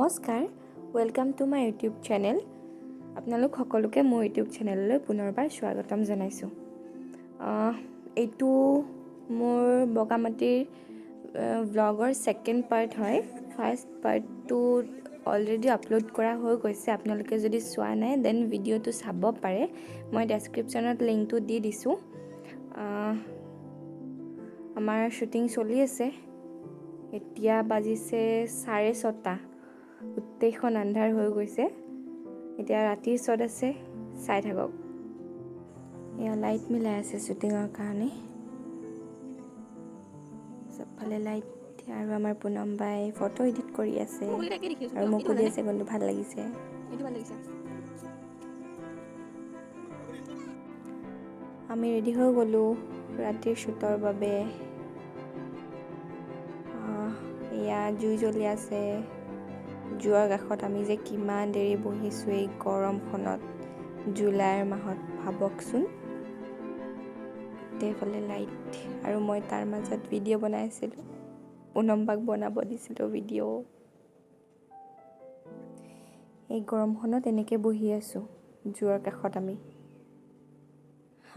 নমস্কাৰ, welcome to my YouTube channel. আপোনালোক সকলোকে মোৰ ইউটিউব চেনেললৈ পুনৰবাৰ স্বাগতম জনাইছোঁ। এইটো মোৰ বগামাটিৰ ব্লগৰ ছেকেণ্ড পাৰ্ট হয়। ফাৰ্ষ্ট পাৰ্টটো অলৰেডি আপলোড কৰা হৈ গৈছে। আপোনালোকে যদি চোৱা নাই দেন ভিডিঅ'টো চাব পাৰে। মই ডেছক্ৰিপশ্যনত লিংকটো দি দিছোঁ। আমাৰ শ্বুটিং চলি আছে। এতিয়া বাজিছে 6:30। গোটেইখন আন্ধাৰ হৈ গৈছে। এতিয়া ৰাতিৰ শ্বট আছে, চাই থাকক। এয়া লাইট মিলাই আছে শ্বুটিঙৰ কাৰণে। চবফালে লাইট আৰু আমাৰ পুনম বাই ফটো এডিট কৰি আছে আৰু মোক সুধি আছে কোনটো ভাল লাগিছে। আমি ৰেডি হৈ গ'লোঁ ৰাতিৰ শ্বুটৰ বাবে। এয়া জুই জ্বলি আছে। জুইৰ কাষত আমি যে কিমান দেৰি বহিছোঁ এই গৰমখনত, জুলাইৰ মাহত, ভাবকচোন। গোটেইফালে লাইট আৰু মই তাৰ মাজত ভিডিঅ' বনাই আছিলোঁ। পুনমবাক বনাব দিছিলোঁ ভিডিঅ'। এই গৰমখনত এনেকৈ বহি আছোঁ জুইৰ কাষত আমি।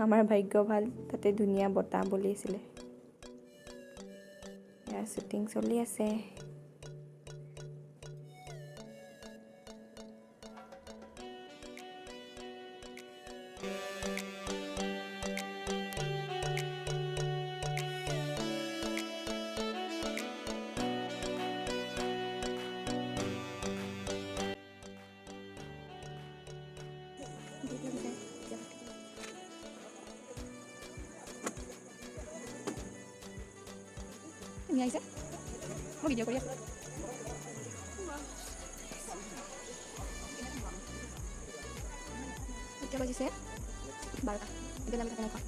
আমাৰ ভাগ্য ভাল, তাতে ধুনীয়া বতাহ বলিছিলে। এয়া শ্বুটিং চলি আছে। আহিছে মই ভিডিঅ' কৰি আছোঁ। এতিয়া বাজিছে 12টা। এতিয়া আমি থাকোঁ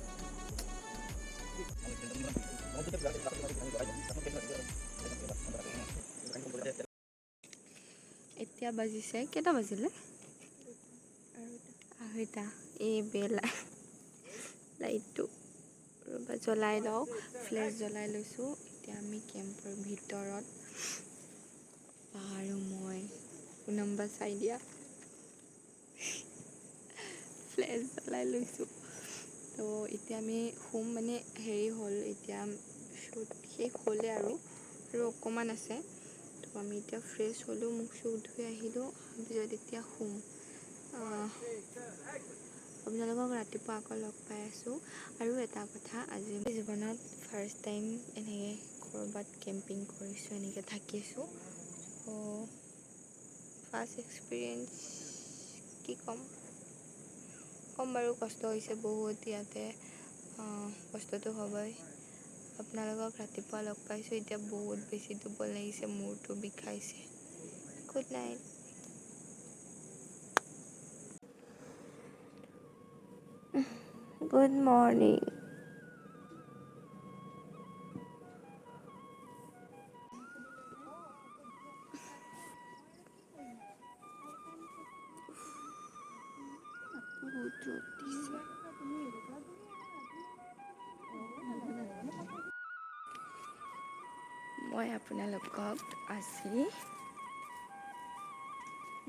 এতিয়া বাজিছে কেইটা বাজিলে? 2:30। এই বেলা লাইটটো জ্বলাই লওঁ, ফ্লেছ জ্বলাই লৈছোঁ। এতিয়া আমি কেম্পৰ ভিতৰত, আৰু মই পুনম্বা চাই দিয়া ফ্লেছ জ্বলাই লৈছোঁ। তো এতিয়া আমি শুম, মানে হেৰি হ'ল, এতিয়া শ্বুট শেষ হ'লে আৰু অকণমান আছে। তো আমি এতিয়া ফ্ৰেছ হ'লোঁ, মুখ চুখ ধুই আহিলোঁ, তাৰপিছত এতিয়া শুম। আপোনালোকক ৰাতিপুৱা আকৌ লগ পাই আছোঁ। আৰু এটা কথা, আজি জীৱনত ফাৰ্ষ্ট টাইম এনেকৈ ক'ৰবাত কেম্পিং কৰিছোঁ, এনেকৈ থাকিছোঁ। ত' ফাৰ্ষ্ট এক্সপিৰিয়েঞ্চ কি ক'ম বাৰু, কষ্ট হৈছে বহুত ইয়াতে। কষ্টটো হ'বই। আপোনালোকক ৰাতিপুৱা লগ পাইছোঁ, এতিয়া বহুত বেছি টোপনি লাগিছে, মূৰটো বিষাইছে। Good night. Good morning. বহুত ৰ'দ দিছে। মই আপোনালোকক আজি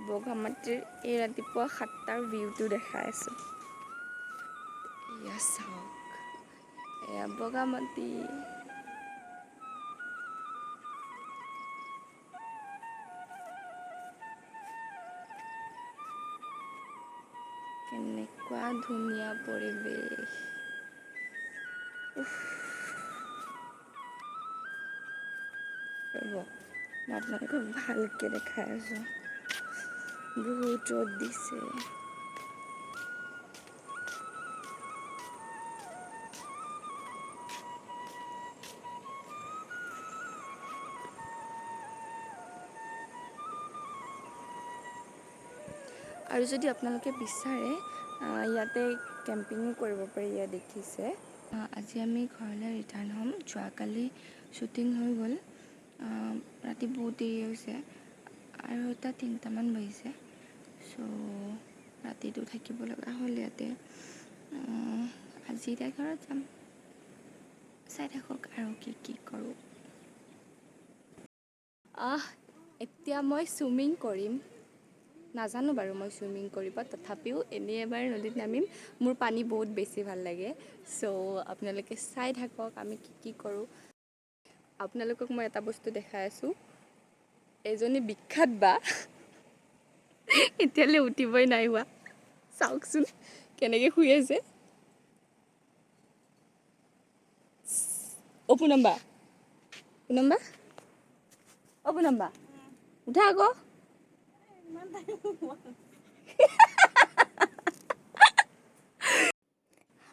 বগামাটিৰ এই ৰাতিপুৱা 7টাৰ ভিউটো দেখাই আছোঁ। এয়া চাওক, এয়া বগামাটি। কেনেকুৱা ধুনীয়া পৰিৱেশ। ৰ'ব, মই আপোনালোকক ভালকৈ দেখাই আছোঁ। বহুত ৰ'দ দিছে। আৰু যদি আপোনালোকে বিচাৰে ইয়াতে কেম্পিঙো কৰিব পাৰি। ইয়াত দেখিছে। আজি আমি ঘৰলৈ ৰিটাৰ্ণ হ'ম। যোৱাকালি শ্বুটিং হৈ গ'ল। ৰাতি বহুত দেৰি হৈছে আৰু এটা 3টামান বাজিছে। চ' ৰাতিটো থাকিব লগা হ'ল ইয়াতে। আজি এতিয়া ঘৰত যাম। চাই থাকক আৰু কি কৰোঁ। এতিয়া মই সুইমিং কৰিম নাজানো বাৰু মই সুইমিং কৰিব তথাপিও এনেই এবাৰ নদীত নামিম মোৰ পানী বহুত বেছি ভাল লাগে সো আপোনালোকে চাই থাকক আমি কি কৰোঁ আপোনালোকক মই এটা বস্তু দেখাই আছো এজনী বিখ্যাত বা এতিয়ালৈ উঠিবই নাই হোৱা চাওকচোন কেনেকৈ শুই আছে পুনম্বা উঠা আকৌ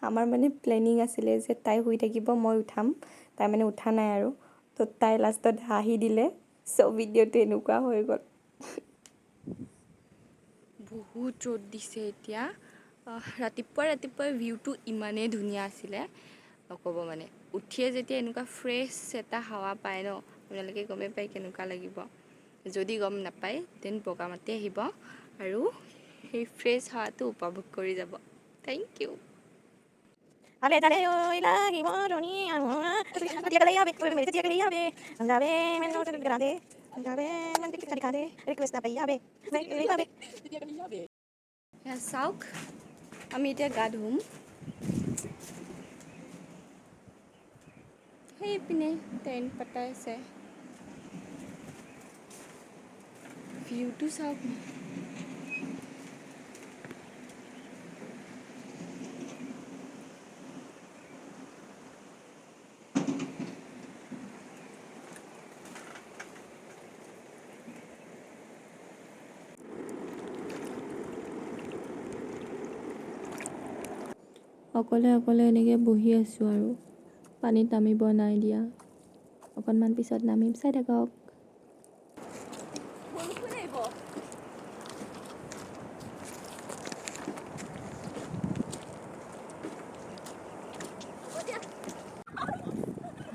আমাৰ মানে প্লেনিং আছিলে যে তাই শুই থাকিব মই উঠাম তাই মানে উঠা নাই আৰু তো তাই লাষ্টত হাঁহি দিলে সব ভিডিঅ'টো এনেকুৱা হৈ গ'ল বহুত ৰ'দ দিছে এতিয়া ৰাতিপুৱা ভিউটো ইমানেই ধুনীয়া আছিলে নক'ব মানে উঠিয়ে যেতিয়া এনেকুৱা ফ্ৰেছ এটা হাৱা পায় ন আপোনালোকে গমেই পায় কেনেকুৱা লাগিব যদি গম নাপায় দেন বগামাটি আহিব আৰু সেই ফ্ৰেছ হাৱাটো উপভোগ কৰি যাব থেংক ইউ চাওক আমি এতিয়া গা ধুম সেইপিনে টেণ্ট পাতা আছে ভিউটো চাওক অকলে এনেকৈ বহি আছোঁ আৰু পানীত নামিব নাই দিয়া অকণমান পিছত নামিম চাই থাকক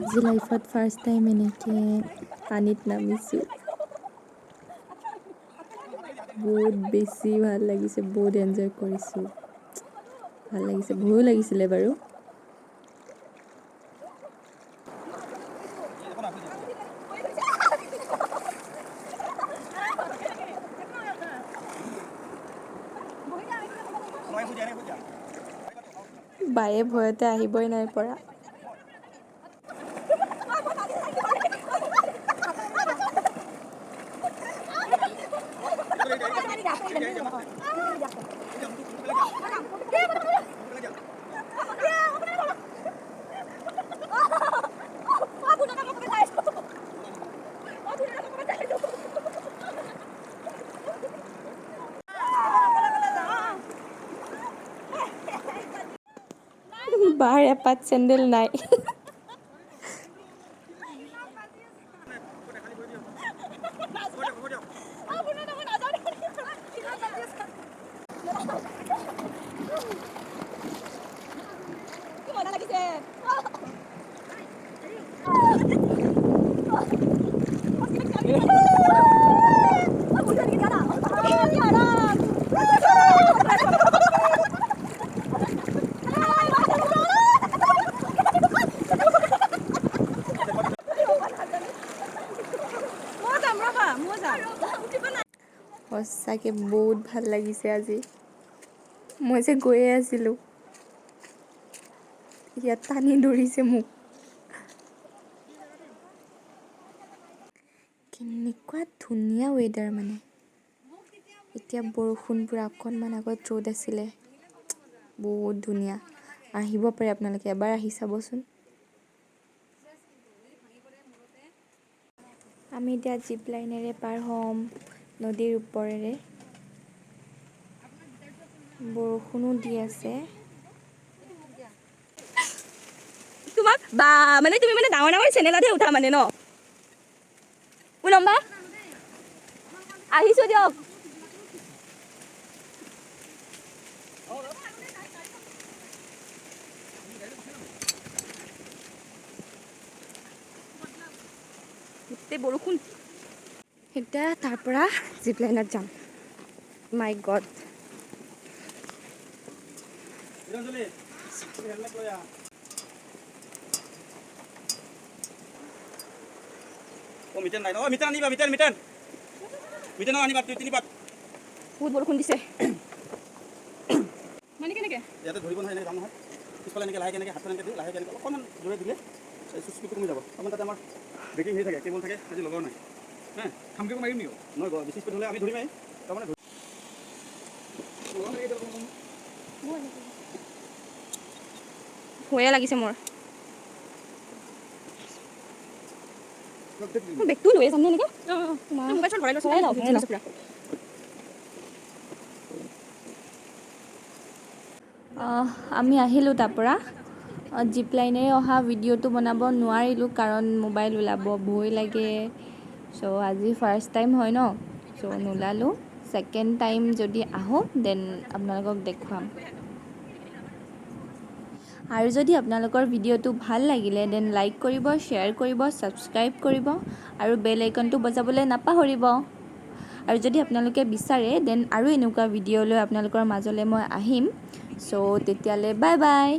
আজি লাইফত ফাৰ্ষ্ট টাইম এনেকৈ পানীত নামিছোঁ বহুত বেছি ভাল লাগিছে বহুত এনজয় কৰিছোঁ ভাল লাগিছে ভয়ো লাগিছিলে বাৰু বায়ে ভয়তে আহিবই নাই পৰা বাৰ এপাত চেণ্ডেল নাই সঁচাকৈ বহুত ভাল লাগিছে আজি মই যে গৈয়ে আছিলোঁ ইয়াত টানি ধৰিছে মোক কেনেকুৱা ধুনীয়া ৱেডাৰ মানে এতিয়া বৰষুণ পূৰা অকণমান আগত ৰ'দ আছিলে বহুত ধুনীয়া আহিব পাৰে আপোনালোকে এবাৰ আহি চাবচোন আমি এতিয়া জিপ লাইনেৰে পাৰ হ'ম নদীৰ ওপৰেৰে বৰষুণো দি আছে তোমাক বা মানে তুমি মানে ডাঙৰ চেনেলতহে উঠা মানে ন পুনম্বা আহিছোঁ দিয়ক গোটেই বৰষুণ এতিয়া তাৰ পৰা জিপ লাইনত যাম মাই গড মিটাৰ নাই মিটাৰ আনিবা মিটাৰ বিটেন আনিবা তিনি পাত বহুত বৰষুণ দিছে মানে কেনেকৈ ইয়াতে ধৰিব নহয় এনেকৈ যাম নহয় পিছফালে এনেকৈ লাহেকৈ এনেকৈ হাতখন এনেকৈ দিওঁ লাহেকৈ এনেকৈ অকণমান জোৰে দিলে স্পীডটো কমি যাব অকণমান তাতে আমাৰ ব্ৰেকিং হেৰি থাকে কেবল থাকে আজি লগৰ নাই হা খামকৈ মাৰিম নেকি নহয় বেছি স্পীড হ'লে আমি ধৰিমেই তাৰমানে ভয়ে লাগিছে মোৰ বেগটো লৈ যাম নে এনেকৈ ভৰাই লওঁ আমি আহিলোঁ তাৰ পৰা জিপ লাইনেৰে অহা ভিডিঅ'টো বনাব নোৱাৰিলোঁ কাৰণ মোবাইল ওলাব ভয় লাগে চ' আজি ফাৰ্ষ্ট টাইম হয় ন চ' নোলালোঁ ছেকেণ্ড টাইম যদি আহোঁ দেন আপোনালোকক দেখুৱাম আৰু যদি আপোনালোকৰ ভিডিঅ'টো ভাল লাগিলে দেন লাইক কৰিব শ্বেয়াৰ কৰিব ছাবস্ক্ৰাইব কৰিব আৰু বেল আইকনটো বজাবলৈ নাপাহৰিব আৰু যদি আপোনালোকে বিচাৰে দেন আৰু এনেকুৱা ভিডিঅ' লৈ আপোনালোকৰ মাজলৈ মই আহিম চ' তেতিয়ালৈ বাই বাই